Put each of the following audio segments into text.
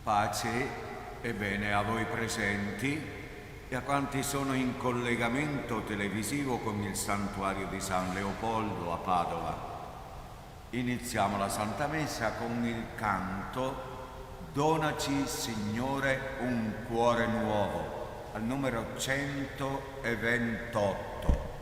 Pace e bene a voi presenti e a quanti sono in collegamento televisivo con il santuario di San Leopoldo a Padova. Iniziamo la Santa Messa con il canto Donaci, Signore, un cuore nuovo, al numero 128.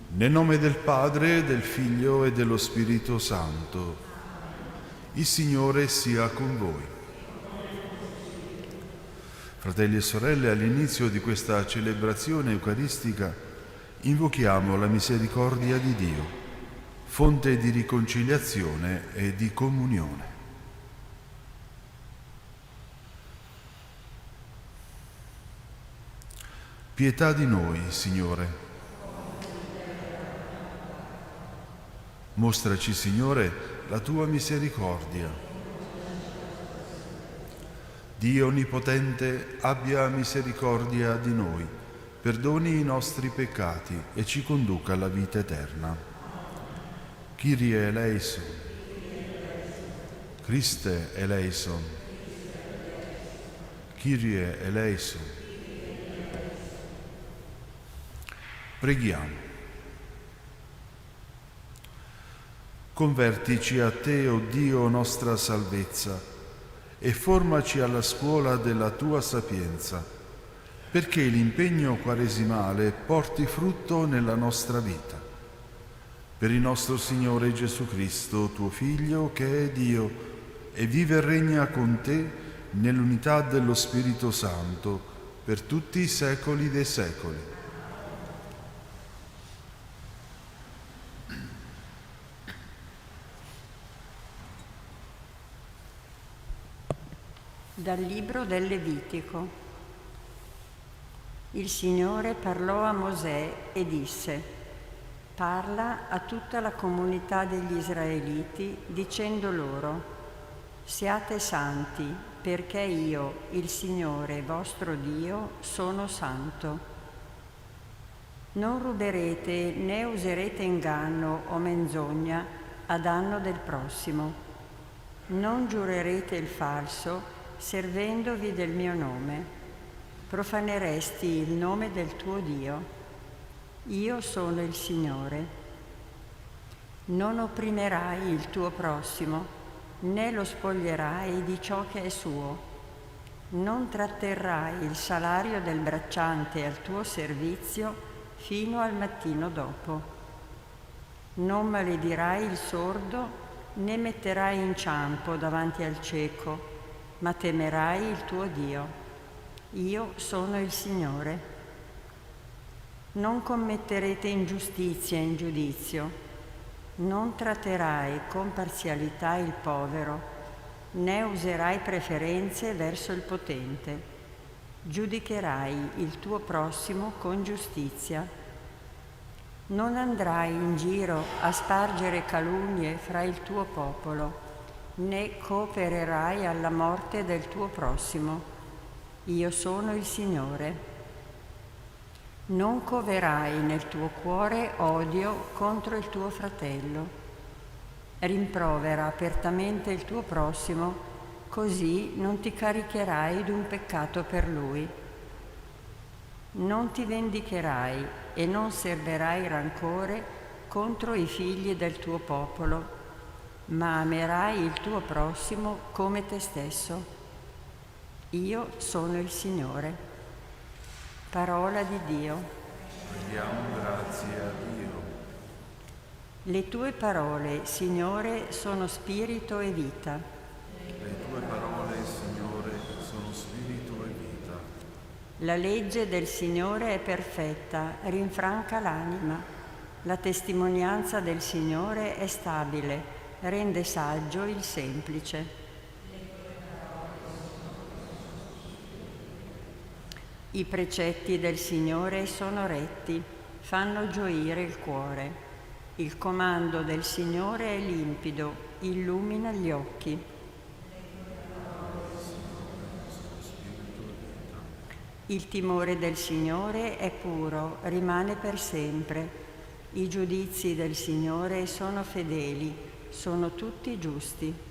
Nel nome del Padre, del Figlio e dello Spirito Santo. Il Signore sia con voi. Fratelli e sorelle, all'inizio di questa celebrazione eucaristica invochiamo la misericordia di Dio, fonte di riconciliazione e di comunione. Pietà di noi, Signore. Mostraci, Signore, la tua misericordia. Dio Onnipotente abbia misericordia di noi, perdoni i nostri peccati e ci conduca alla vita eterna. Kyrie eleison. Christe eleison. Kyrie eleison. Preghiamo. Convertici a te, o Dio, nostra salvezza, e formaci alla scuola della tua sapienza, perché l'impegno quaresimale porti frutto nella nostra vita. Per il nostro Signore Gesù Cristo, tuo Figlio, che è Dio, e vive e regna con te nell'unità dello Spirito Santo, per tutti i secoli dei secoli. Dal libro del Levitico. Il Signore parlò a Mosè e disse: parla a tutta la comunità degli Israeliti dicendo loro: siate santi, perché io, il Signore vostro Dio, sono santo. Non ruberete né userete inganno o menzogna a danno del prossimo. Non giurerete il falso servendovi del mio nome. Profaneresti il nome del tuo Dio. Io sono il Signore. Non opprimerai il tuo prossimo, né lo spoglierai di ciò che è suo. Non tratterrai il salario del bracciante al tuo servizio fino al mattino dopo. Non maledirai il sordo, né metterai inciampo davanti al cieco, ma temerai il tuo Dio. Io sono il Signore. Non commetterete ingiustizia in giudizio. Non tratterai con parzialità il povero, né userai preferenze verso il potente. giudicherai il tuo prossimo con giustizia. Non andrai in giro a spargere calunnie fra il tuo popolo, né coopererai alla morte del tuo prossimo. Io sono il Signore. Non coverai nel tuo cuore odio contro il tuo fratello. Rimprovera apertamente il tuo prossimo, così non ti caricherai d'un peccato per lui. Non ti vendicherai e non serberai rancore contro i figli del tuo popolo, ma amerai il tuo prossimo come te stesso. Io sono il Signore. Parola di Dio. Rendiamo grazie a Dio. Le tue parole, Signore, sono spirito e vita. Le tue parole, Signore, sono spirito e vita. La legge del Signore è perfetta, rinfranca l'anima. La testimonianza del Signore è stabile, rende saggio il semplice. I precetti del Signore sono retti, fanno gioire il cuore. Il comando del Signore è limpido, illumina gli occhi. Il timore del Signore è puro, rimane per sempre. I giudizi del Signore sono fedeli, sono tutti giusti.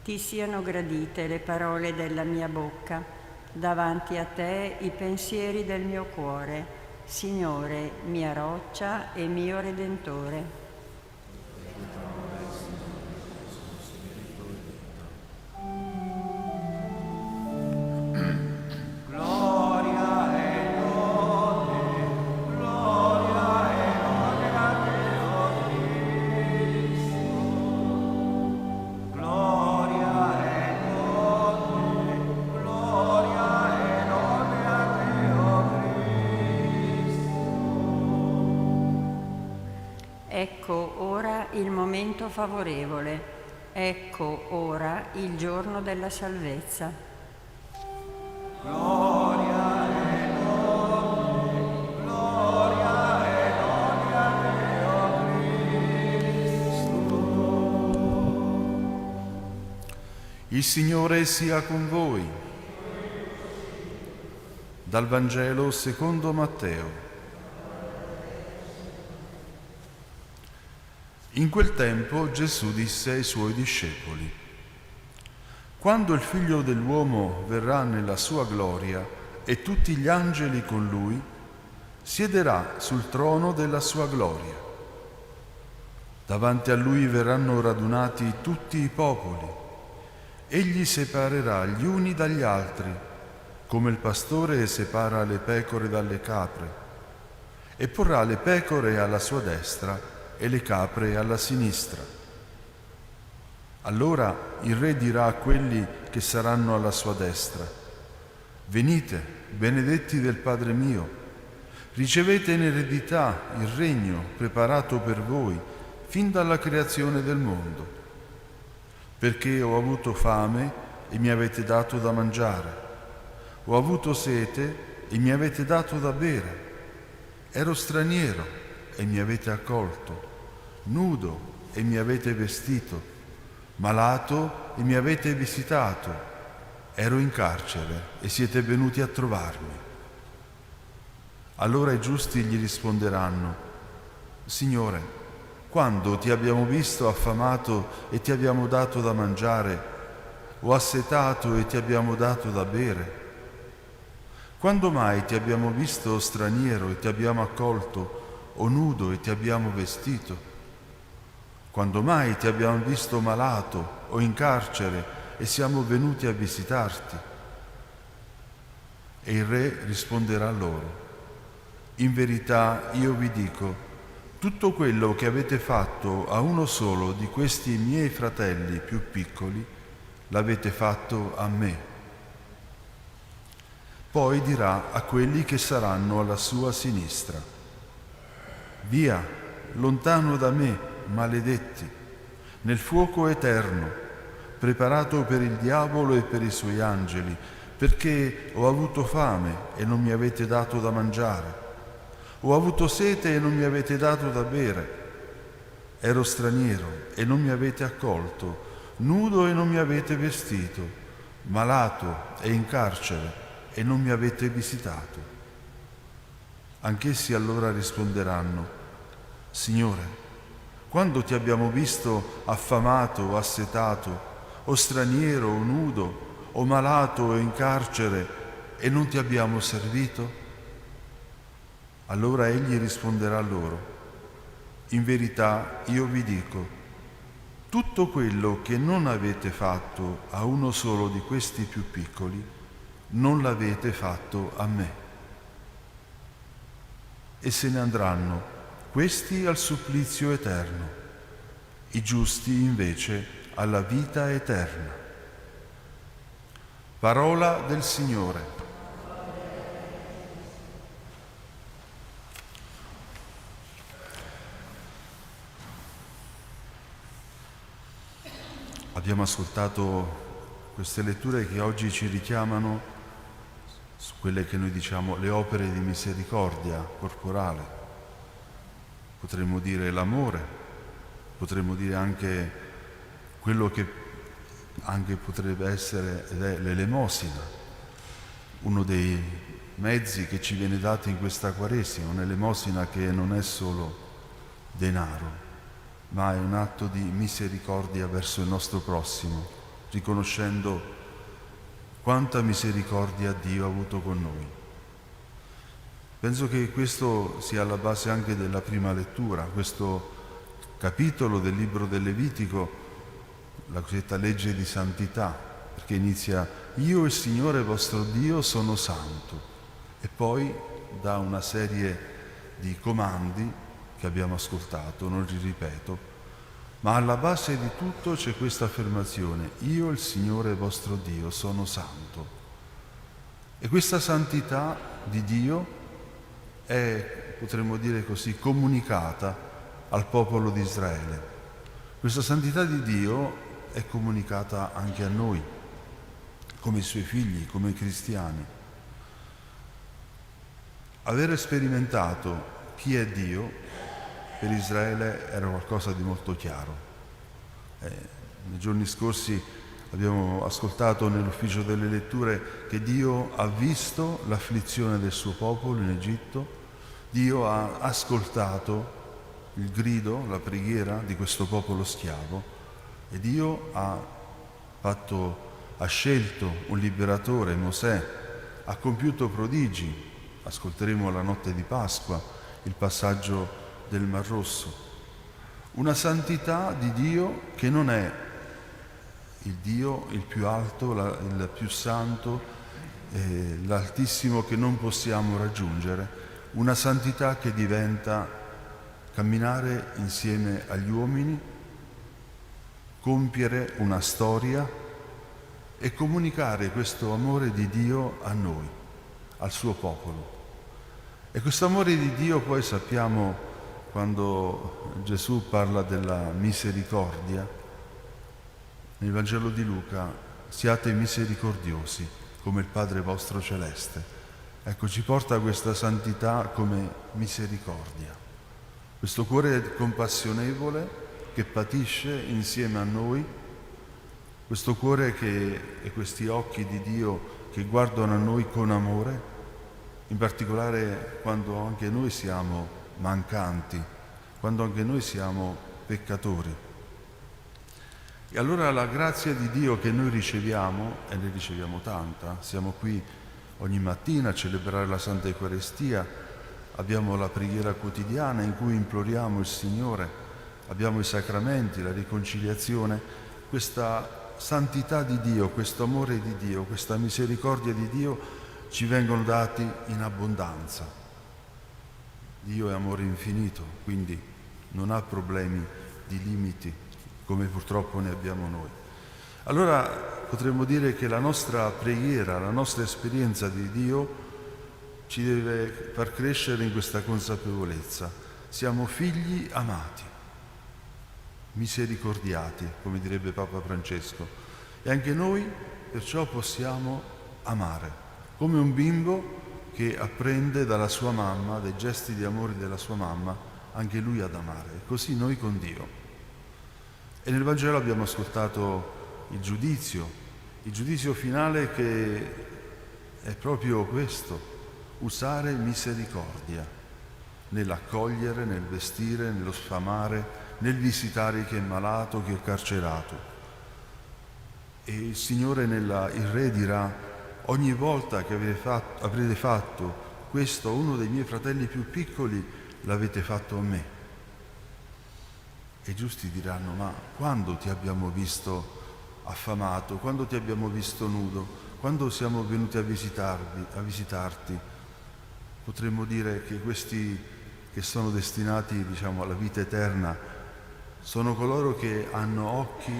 Ti siano gradite le parole della mia bocca, davanti a te i pensieri del mio cuore, Signore, mia roccia e mio Redentore. Ecco ora il momento favorevole, ecco ora il giorno della salvezza. Gloria e lode, gloria e lode a Cristo. Il Signore sia con voi. Dal Vangelo secondo Matteo. In quel tempo Gesù disse ai suoi discepoli: quando il Figlio dell'uomo verrà nella sua gloria e tutti gli angeli con lui, siederà sul trono della sua gloria. Davanti a lui verranno radunati tutti i popoli. Egli separerà gli uni dagli altri, come il pastore separa le pecore dalle capre, e porrà le pecore alla sua destra e le capre alla sinistra. Allora il re dirà a quelli che saranno alla sua destra: venite, benedetti del Padre mio, ricevete in eredità il regno preparato per voi fin dalla creazione del mondo. Perché ho avuto fame e mi avete dato da mangiare, ho avuto sete e mi avete dato da bere, ero straniero e mi avete accolto, nudo e mi avete vestito, malato e mi avete visitato, ero in carcere e siete venuti a trovarmi. Allora i giusti gli risponderanno: Signore, quando ti abbiamo visto affamato e ti abbiamo dato da mangiare, o assetato e ti abbiamo dato da bere? Quando mai ti abbiamo visto straniero e ti abbiamo accolto, o nudo e ti abbiamo vestito? Quando mai ti abbiamo visto malato o in carcere e siamo venuti a visitarti? E il re risponderà loro: in verità io vi dico, tutto quello che avete fatto a uno solo di questi miei fratelli più piccoli, l'avete fatto a me. Poi dirà a quelli che saranno alla sua sinistra: via, lontano da me, maledetti, nel fuoco eterno, preparato per il diavolo e per i suoi angeli, perché ho avuto fame e non mi avete dato da mangiare, ho avuto sete e non mi avete dato da bere, ero straniero e non mi avete accolto, nudo e non mi avete vestito, malato e in carcere e non mi avete visitato. Anch'essi allora risponderanno: Signore, quando ti abbiamo visto affamato o assetato, o straniero o nudo, o malato o in carcere, e non ti abbiamo servito? Allora egli risponderà loro: in verità io vi dico, tutto quello che non avete fatto a uno solo di questi più piccoli, non l'avete fatto a me. E se ne andranno, questi al supplizio eterno, i giusti invece alla vita eterna. Parola del Signore. Abbiamo ascoltato queste letture che oggi ci richiamano su quelle che noi diciamo le opere di misericordia corporale. Potremmo dire l'amore, potremmo dire anche quello che anche potrebbe essere l'elemosina, uno dei mezzi che ci viene dato in questa Quaresima, un'elemosina che non è solo denaro, ma è un atto di misericordia verso il nostro prossimo, riconoscendo quanta misericordia Dio ha avuto con noi. Penso che questo sia alla base anche della prima lettura, questo capitolo del libro del Levitico, la cosiddetta legge di santità, perché inizia: io il Signore vostro Dio sono santo, e poi dà una serie di comandi che abbiamo ascoltato, non li ripeto, ma alla base di tutto c'è questa affermazione: io il Signore vostro Dio sono santo. E questa santità di Dio è, potremmo dire così, comunicata al popolo di Israele. Questa santità di Dio è comunicata anche a noi, come i suoi figli, come cristiani. Avere sperimentato chi è Dio per Israele era qualcosa di molto chiaro. Nei giorni scorsi abbiamo ascoltato nell'ufficio delle letture che Dio ha visto l'afflizione del suo popolo in Egitto, Dio ha ascoltato il grido, la preghiera di questo popolo schiavo, e Dio ha scelto un liberatore, Mosè, ha compiuto prodigi. Ascolteremo la notte di Pasqua, il passaggio del Mar Rosso. Una santità di Dio che non è il Dio il più alto, il più santo, l'altissimo che non possiamo raggiungere, una santità che diventa camminare insieme agli uomini, compiere una storia e comunicare questo amore di Dio a noi, al suo popolo. E questo amore di Dio poi sappiamo, quando Gesù parla della misericordia, nel Vangelo di Luca: siate misericordiosi come il Padre vostro celeste. Ecco, ci porta a questa santità come misericordia, questo cuore compassionevole che patisce insieme a noi, questo cuore e questi occhi di Dio che guardano a noi con amore, in particolare quando anche noi siamo mancanti, quando anche noi siamo peccatori. E allora la grazia di Dio che noi riceviamo, e ne riceviamo tanta, siamo qui ogni mattina a celebrare la Santa Eucaristia, abbiamo la preghiera quotidiana in cui imploriamo il Signore, abbiamo i sacramenti, la riconciliazione, questa santità di Dio, questo amore di Dio, questa misericordia di Dio ci vengono dati in abbondanza. Dio è amore infinito, quindi non ha problemi di limiti come purtroppo ne abbiamo noi. Allora potremmo dire che la nostra preghiera, la nostra esperienza di Dio ci deve far crescere in questa consapevolezza. Siamo figli amati, misericordiati, come direbbe Papa Francesco. E anche noi perciò possiamo amare, come un bimbo che apprende dalla sua mamma, dai gesti di amore della sua mamma, anche lui ad amare. E così noi con Dio. E nel Vangelo abbiamo ascoltato il giudizio finale che è proprio questo: usare misericordia nell'accogliere, nel vestire, nello sfamare, nel visitare chi è malato, chi è carcerato. E il Signore, il Re, dirà: ogni volta che avrete fatto questo a uno dei miei fratelli più piccoli, l'avete fatto a me. E i giusti diranno: ma quando ti abbiamo visto affamato? Quando ti abbiamo visto nudo? Quando siamo venuti a visitarti? Potremmo dire che questi che sono destinati, alla vita eterna, sono coloro che hanno occhi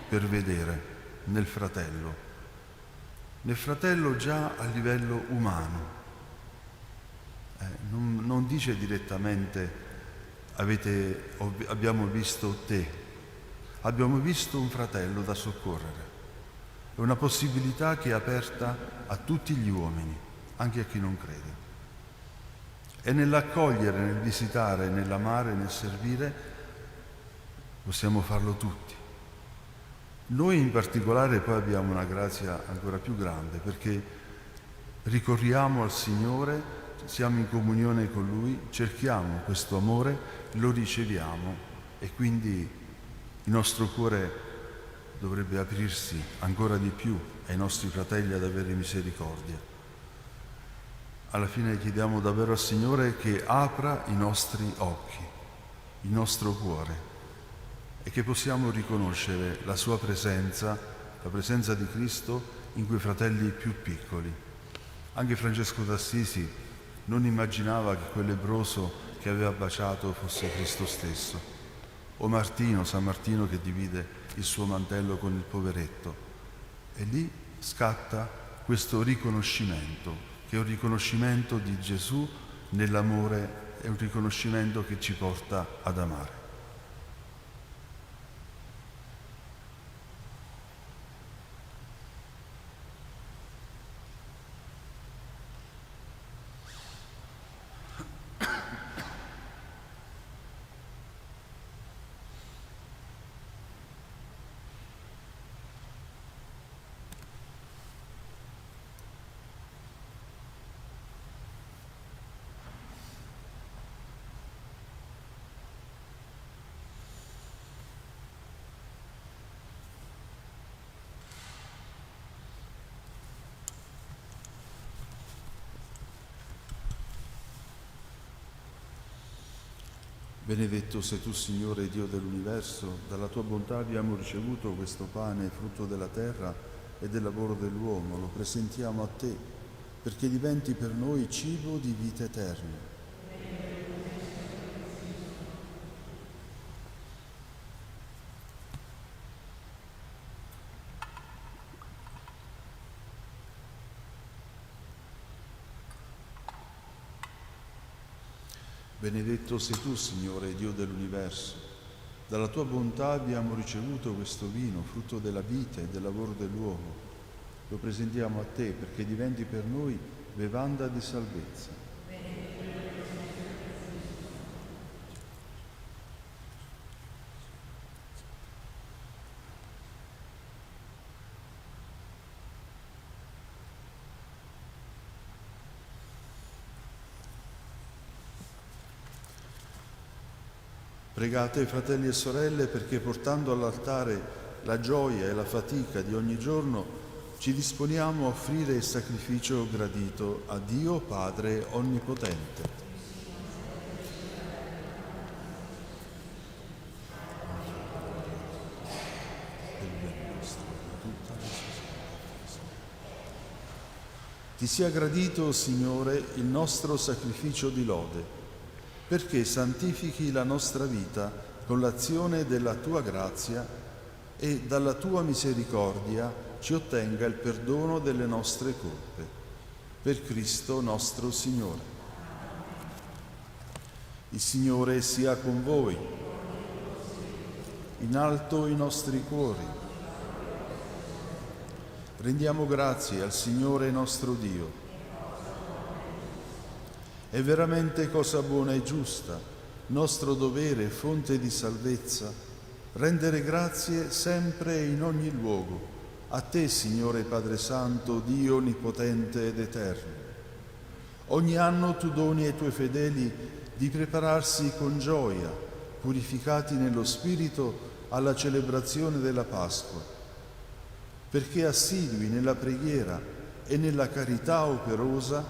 per vedere nel fratello già a livello umano. Non dice direttamente abbiamo visto te, abbiamo visto un fratello da soccorrere. È una possibilità che è aperta a tutti gli uomini, anche a chi non crede. E nell'accogliere, nel visitare, nell'amare, nel servire, possiamo farlo tutti. Noi in particolare poi abbiamo una grazia ancora più grande, perché ricorriamo al Signore, siamo in comunione con Lui, cerchiamo questo amore, lo riceviamo e quindi il nostro cuore dovrebbe aprirsi ancora di più ai nostri fratelli ad avere misericordia. Alla fine chiediamo davvero al Signore che apra i nostri occhi, il nostro cuore, e che possiamo riconoscere la sua presenza, la presenza di Cristo in quei fratelli più piccoli. Anche Francesco d'Assisi non immaginava che quel lebbroso che aveva baciato fosse Cristo stesso. O San Martino che divide il suo mantello con il poveretto. E lì scatta questo riconoscimento, che è un riconoscimento di Gesù nell'amore, è un riconoscimento che ci porta ad amare. Benedetto sei tu, Signore Dio dell'universo, dalla tua bontà abbiamo ricevuto questo pane, frutto della terra e del lavoro dell'uomo. Lo presentiamo a te, perché diventi per noi cibo di vita eterna. Benedetto sei tu, Signore, Dio dell'universo. Dalla tua bontà abbiamo ricevuto questo vino, frutto della vita e del lavoro dell'uomo. Lo presentiamo a te perché diventi per noi bevanda di salvezza. Pregate, fratelli e sorelle, perché portando all'altare la gioia e la fatica di ogni giorno, ci disponiamo a offrire il sacrificio gradito a Dio Padre Onnipotente. Ti sia gradito, Signore, il nostro sacrificio di lode, perché santifichi la nostra vita con l'azione della tua grazia e dalla tua misericordia ci ottenga il perdono delle nostre colpe. Per Cristo nostro Signore. Il Signore sia con voi. In alto i nostri cuori. Rendiamo grazie al Signore nostro Dio. È veramente cosa buona e giusta, nostro dovere e fonte di salvezza, rendere grazie sempre e in ogni luogo, a te, Signore Padre Santo, Dio onnipotente ed eterno. Ogni anno tu doni ai tuoi fedeli di prepararsi con gioia, purificati nello Spirito, alla celebrazione della Pasqua, perché assidui nella preghiera e nella carità operosa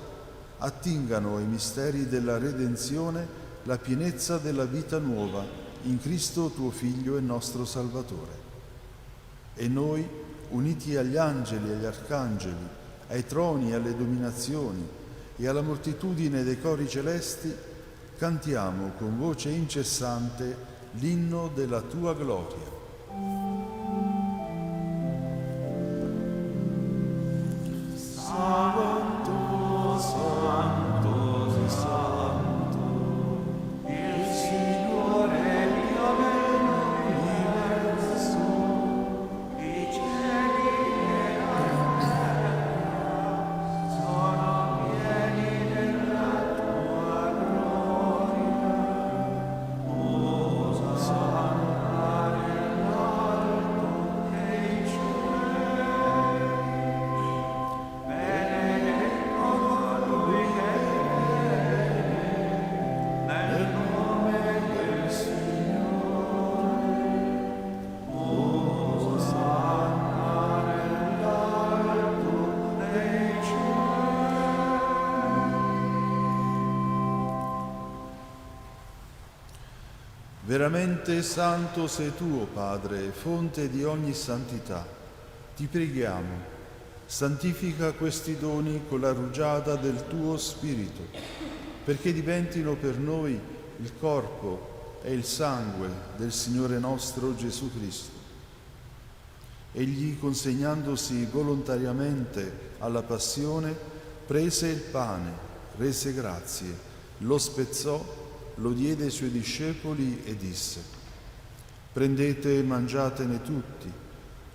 attingano ai misteri della redenzione la pienezza della vita nuova in Cristo tuo Figlio e nostro Salvatore. E noi, uniti agli angeli e agli arcangeli, ai troni e alle dominazioni e alla moltitudine dei cori celesti, cantiamo con voce incessante l'inno della tua gloria. Santo, Santo, Santo, il Signore Dio dell'universo, i cieli e la terra sono pieni della tua gloria. Osanna nell'alto dei cieli. Veramente santo sei tu, o Padre, fonte di ogni santità. Ti preghiamo, santifica questi doni con la rugiada del tuo Spirito, perché diventino per noi il corpo e il sangue del Signore nostro Gesù Cristo. Egli, consegnandosi volontariamente alla passione, prese il pane, rese grazie, lo spezzò, lo diede ai suoi discepoli e disse: prendete e mangiatene tutti,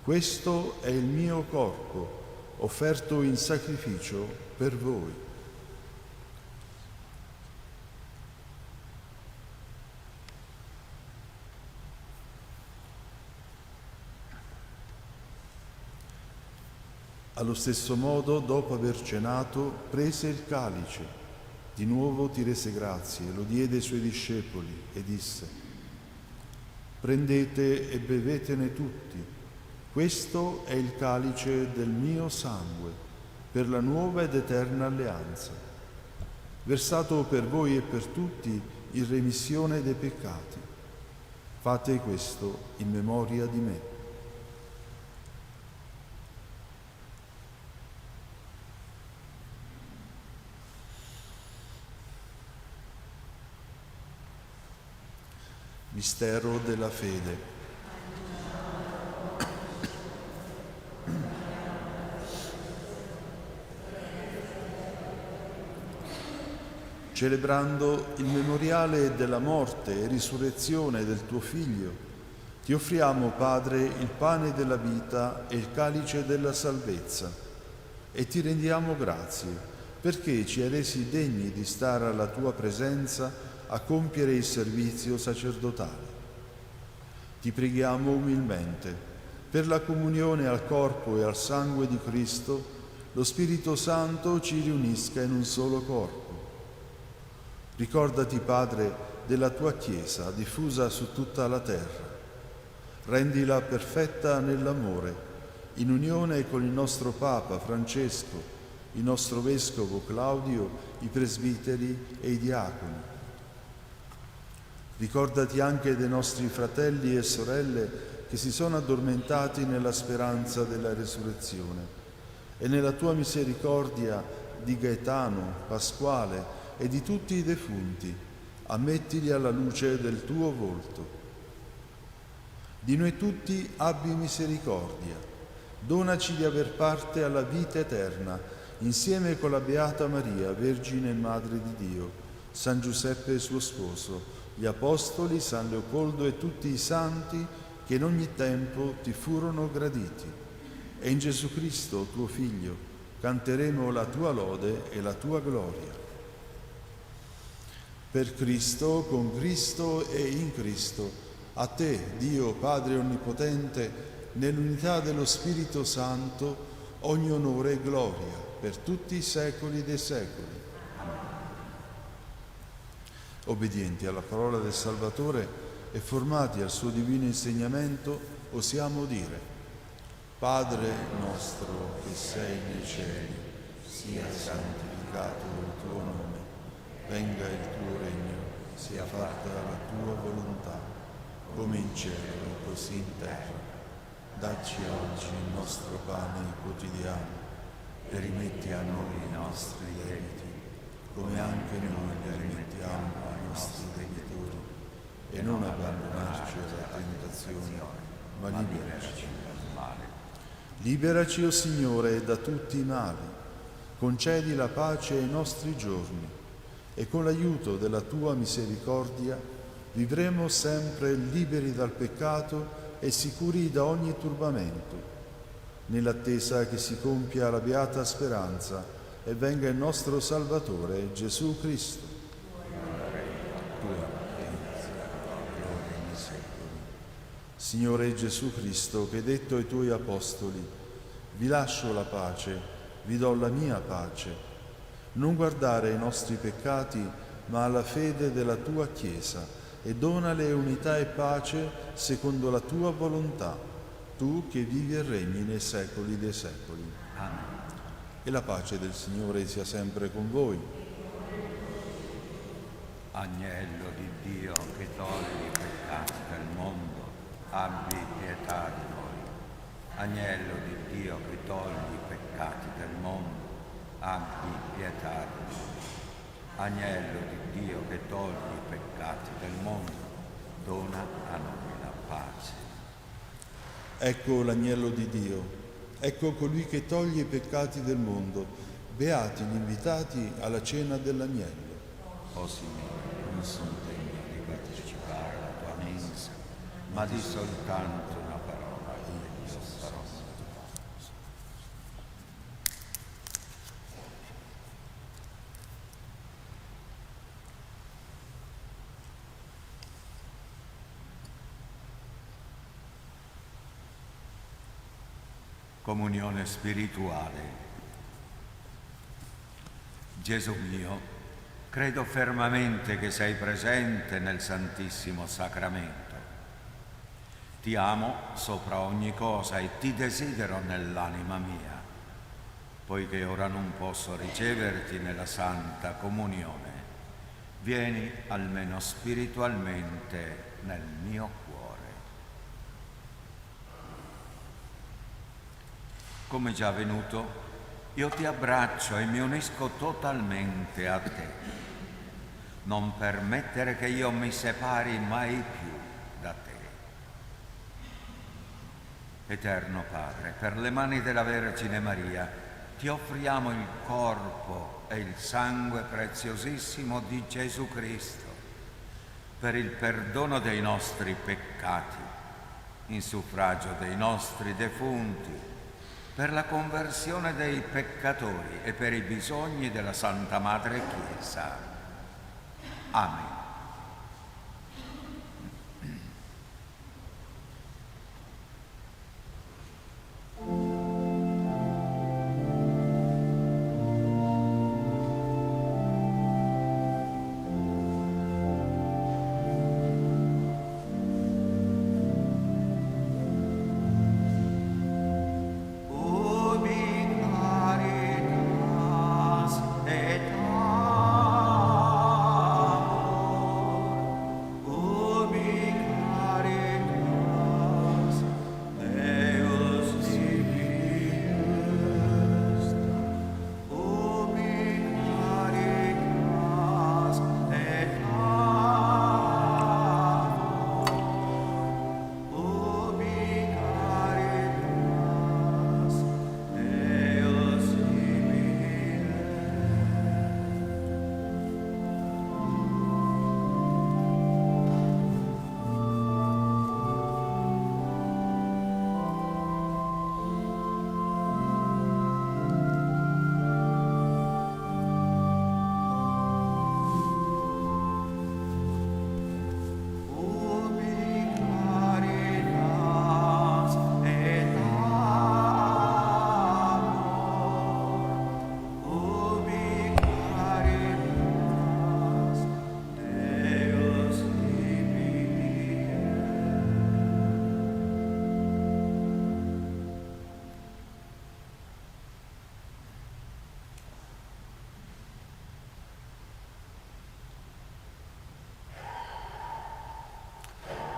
questo è il mio corpo, offerto in sacrificio per voi. Allo stesso modo, dopo aver cenato, prese il calice. Di nuovo ti rese grazie, lo diede ai suoi discepoli e disse: prendete e bevetene tutti, questo è il calice del mio sangue, per la nuova ed eterna alleanza, versato per voi e per tutti in remissione dei peccati. Fate questo in memoria di me. Mistero della fede. Celebrando il memoriale della morte e risurrezione del tuo Figlio, ti offriamo, Padre, il pane della vita e il calice della salvezza, e ti rendiamo grazie, perché ci hai resi degni di stare alla tua presenza a compiere il servizio sacerdotale. Ti preghiamo umilmente, per la comunione al corpo e al sangue di Cristo, lo Spirito Santo ci riunisca in un solo corpo. Ricordati, Padre, della tua Chiesa diffusa su tutta la terra. Rendila perfetta nell'amore, in unione con il nostro Papa Francesco, il nostro Vescovo Claudio, i presbiteri e i diaconi. Ricordati anche dei nostri fratelli e sorelle che si sono addormentati nella speranza della resurrezione, e nella tua misericordia di Gaetano, Pasquale e di tutti i defunti, ammettili alla luce del tuo volto. Di noi tutti abbi misericordia, donaci di aver parte alla vita eterna, insieme con la Beata Maria, Vergine e Madre di Dio, San Giuseppe suo sposo, gli Apostoli, San Leopoldo e tutti i santi che in ogni tempo ti furono graditi, e in Gesù Cristo, tuo Figlio, canteremo la tua lode e la tua gloria. Per Cristo, con Cristo e in Cristo, a te, Dio Padre Onnipotente, nell'unità dello Spirito Santo, ogni onore e gloria per tutti i secoli dei secoli. Obbedienti alla parola del Salvatore e formati al suo divino insegnamento, osiamo dire: Padre nostro che sei nei cieli, sia santificato il tuo nome, venga il tuo regno, sia fatta la tua volontà, come in cielo così in terra. Dacci oggi il nostro pane quotidiano e rimetti a noi i nostri debiti, come anche noi li rimettiamo ai nostri debitori, e non abbandonarci alla tentazione, ma liberaci dal male. Liberaci, o Signore, da tutti i mali, concedi la pace ai nostri giorni, e con l'aiuto della tua misericordia vivremo sempre liberi dal peccato e sicuri da ogni turbamento, nell'attesa che si compia la beata speranza e venga il nostro Salvatore Gesù Cristo. Signore Gesù Cristo, che hai detto ai tuoi apostoli: vi lascio la pace, vi do la mia pace, non guardare ai nostri peccati, ma alla fede della tua Chiesa, e donale unità e pace secondo la tua volontà, tu che vivi e regni nei secoli dei secoli. Amen. E la pace del Signore sia sempre con voi. Agnello di Dio che togli i peccati del mondo, abbi pietà di noi. Agnello di Dio che togli i peccati del mondo, abbi pietà di noi. Agnello di Dio che togli i peccati del mondo, dona a noi la pace. Ecco l'agnello di Dio, ecco colui che toglie i peccati del mondo. Beati gli invitati alla cena dell'agnello. O Signore, non sono degno di partecipare alla tua mensa, ma di soltanto una parola e io sarò. Comunione spirituale. Gesù mio, credo fermamente che sei presente nel Santissimo Sacramento. Ti amo sopra ogni cosa e ti desidero nell'anima mia, poiché ora non posso riceverti nella Santa Comunione. Vieni almeno spiritualmente nel mio cuore. Come già avvenuto, io ti abbraccio e mi unisco totalmente a te. Non permettere che io mi separi mai più da te. Eterno Padre, per le mani della Vergine Maria, ti offriamo il corpo e il sangue preziosissimo di Gesù Cristo, per il perdono dei nostri peccati, in suffragio dei nostri defunti, per la conversione dei peccatori e per i bisogni della Santa Madre Chiesa. Amen.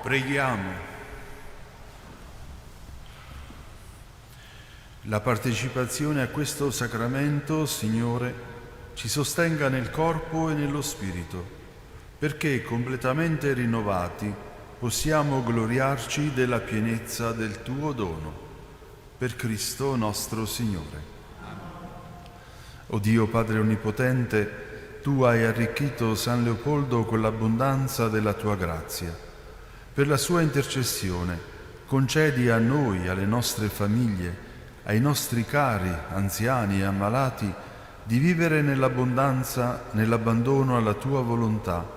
Preghiamo. La partecipazione a questo sacramento, Signore, ci sostenga nel corpo e nello spirito, perché completamente rinnovati possiamo gloriarci della pienezza del tuo dono. Per Cristo nostro Signore. O Dio Padre Onnipotente, tu hai arricchito San Leopoldo con l'abbondanza della tua grazia. Per la sua intercessione concedi a noi, alle nostre famiglie, ai nostri cari, anziani e ammalati, di vivere nell'abbondanza, nell'abbandono alla tua volontà,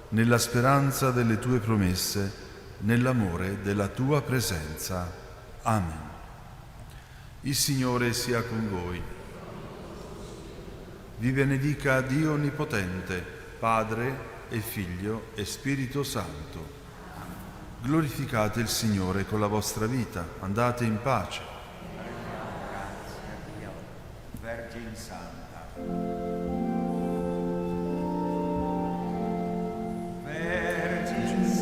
nella speranza delle tue promesse, nell'amore della tua presenza. Amen. Il Signore sia con voi. Vi benedica Dio Onnipotente, Padre e Figlio e Spirito Santo. Glorificate il Signore con la vostra vita. Andate in pace. Grazie a Dio. Vergine Santa. Vergine